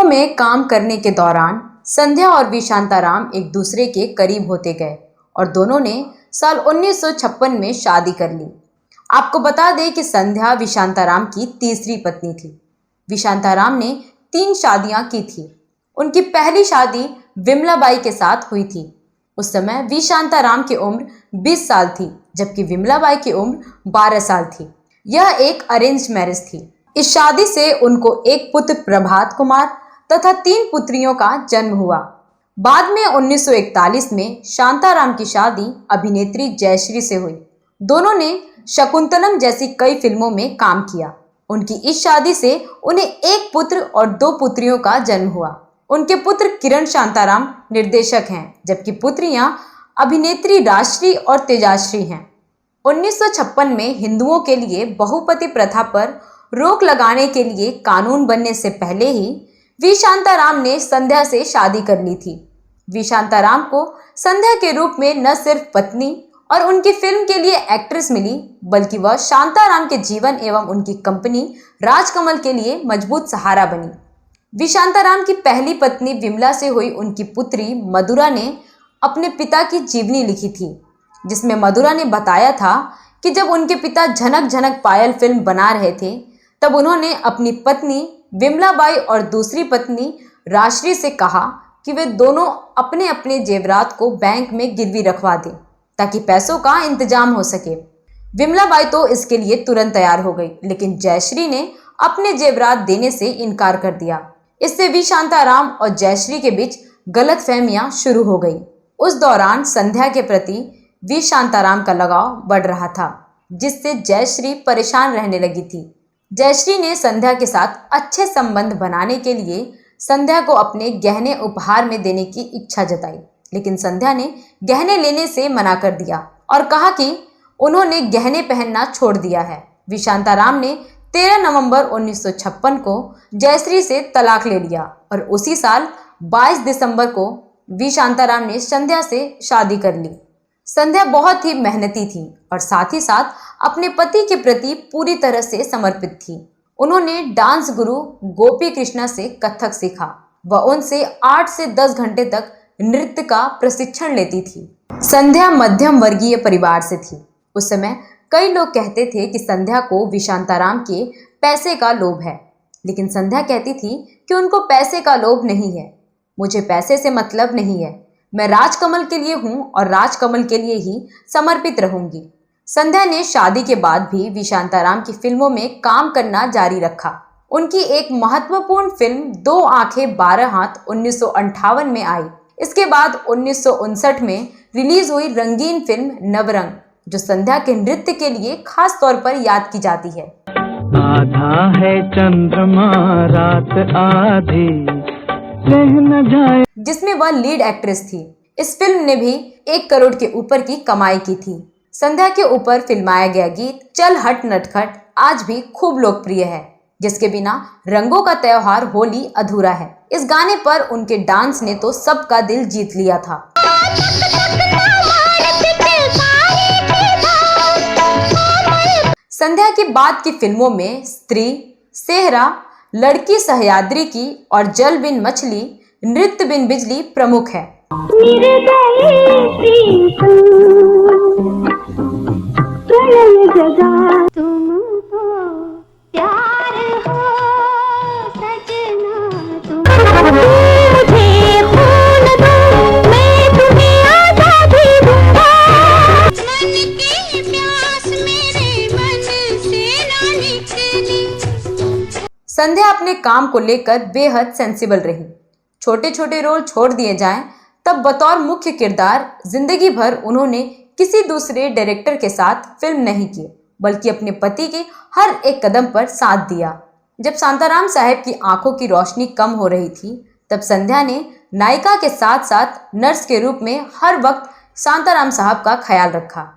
में काम करने के दौरान संध्या और वी शांताराम एक दूसरे के करीब होते गए और दोनों ने साल 1956 में शादी कर ली। आपको बता दें कि संध्या वी शांताराम की तीसरी पत्नी थी। वी शांताराम ने 3 शादियां की थी। उनकी पहली शादी विमलाबाई के साथ हुई थी। उस समय वी शांताराम की उम्र 20 साल थी, जबकि विमलाबाई की उम्र 12 साल थी। यह एक अरेंज मैरिज थी। इस शादी से उनको एक पुत्र प्रभात कुमार तथा 3 पुत्रियों का जन्म हुआ। बाद में 1941 में शांताराम की शादी अभिनेत्री जयश्री से हुई। दोनों ने शकुंतलम जैसी कई फिल्मों में काम किया। उनकी इस शादी से उन्हें एक पुत्र और 2 पुत्रियों का जन्म हुआ। उनके पुत्र किरण शांताराम निर्देशक हैं, जबकि पुत्रियां अभिनेत्री राजश्री और तेजाश्री हैं। 1956 में हिंदुओं के लिए बहुपति प्रथा पर रोक लगाने के लिए कानून बनने से पहले ही वी शांताराम ने संध्या से शादी कर ली थी। वी शांताराम को संध्या के रूप में न सिर्फ पत्नी और उनकी फिल्म के लिए एक्ट्रेस मिली, बल्कि वह शांताराम के जीवन एवं उनकी कंपनी राजकमल के लिए मजबूत सहारा बनी। वी शांताराम की पहली पत्नी विमला से हुई उनकी पुत्री मधुरा ने अपने पिता की जीवनी लिखी थी, जिसमें मधुरा ने बताया था कि जब उनके पिता झनक झनक पायल फिल्म बना रहे थे, तब उन्होंने अपनी पत्नी विमलाबाई और दूसरी पत्नी राजश्री से कहा कि वे दोनों अपने अपने जेवरात को बैंक में गिरवी रखवा दें ताकि पैसों का इंतजाम हो सके। विमलाबाई तो इसके लिए तुरंत तैयार हो गई, लेकिन जयश्री ने अपने जेवरात देने से इनकार कर दिया। इससे वी शांताराम और जयश्री के बीच गलतफहमियां शुरू हो गई। उस दौरान संध्या के प्रति वी शांताराम का लगाव बढ़ रहा था, जिससे जयश्री परेशान रहने लगी थी। जयश्री ने संध्या के साथ अच्छे संबंध बनाने के लिए संध्या को अपने गहने उपहार में देने की इच्छा जताई, लेकिन संध्या ने गहने लेने से मना कर दिया और कहा कि उन्होंने गहने पहनना छोड़ दिया है। वी शांताराम ने 13 नवंबर 1956 को जयश्री से तलाक ले लिया और उसी साल 22 दिसंबर को वी शांताराम ने संध्या से शादी कर ली। संध्या बहुत ही मेहनती थी और साथ ही साथ अपने पति के प्रति पूरी तरह से समर्पित थी। उन्होंने डांस गुरु गोपी कृष्णा से कथक सीखा। वह उनसे 8 से 10 घंटे तक नृत्य का प्रशिक्षण लेती थी। संध्या मध्यम वर्गीय परिवार से थी। उस समय कई लोग कहते थे कि संध्या को वी शांताराम के पैसे का लोभ है, लेकिन संध्या कहती थी कि उनको पैसे का लोभ नहीं है। मुझे पैसे से मतलब नहीं है, मैं राजकमल के लिए हूँ और राजकमल के लिए ही समर्पित रहूंगी। संध्या ने शादी के बाद भी वी शांताराम की फिल्मों में काम करना जारी रखा। उनकी एक महत्वपूर्ण फिल्म 2 आंखें 12 हाथ 1958 में आई। इसके बाद 1959 में रिलीज हुई रंगीन फिल्म नवरंग, जो संध्या के नृत्य के लिए खास तौर पर याद की जाती है। आधा है चंद्रमा रात आधी रह न जाए, जिसमें वह लीड एक्ट्रेस थी। इस फिल्म ने भी 1 करोड़ के ऊपर की कमाई की थी। संध्या के ऊपर फिल्माया गया गीत चल हट नटखट आज भी खूब लोकप्रिय है, जिसके बिना रंगों का त्योहार होली अधूरा है। इस गाने पर उनके डांस ने तो सबका दिल जीत लिया था। संध्या के बाद की फिल्मों में स्त्री, सेहरा, लड़की सह्याद्री की और जल बिन मछली, नृत्य बिन बिजली प्रमुख है। संध्या अपने काम को लेकर बेहद सेंसिबल रही। छोटे छोटे रोल छोड़ दिए जाएं, तब बतौर मुख्य किरदार जिंदगी भर उन्होंने किसी दूसरे डायरेक्टर के साथ फिल्म नहीं की, बल्कि अपने पति के हर एक कदम पर साथ दिया। जब शांताराम साहब की आंखों की रोशनी कम हो रही थी, तब संध्या ने नायिका के साथ साथ नर्स के रूप में हर वक्त शांताराम साहब का ख्याल रखा।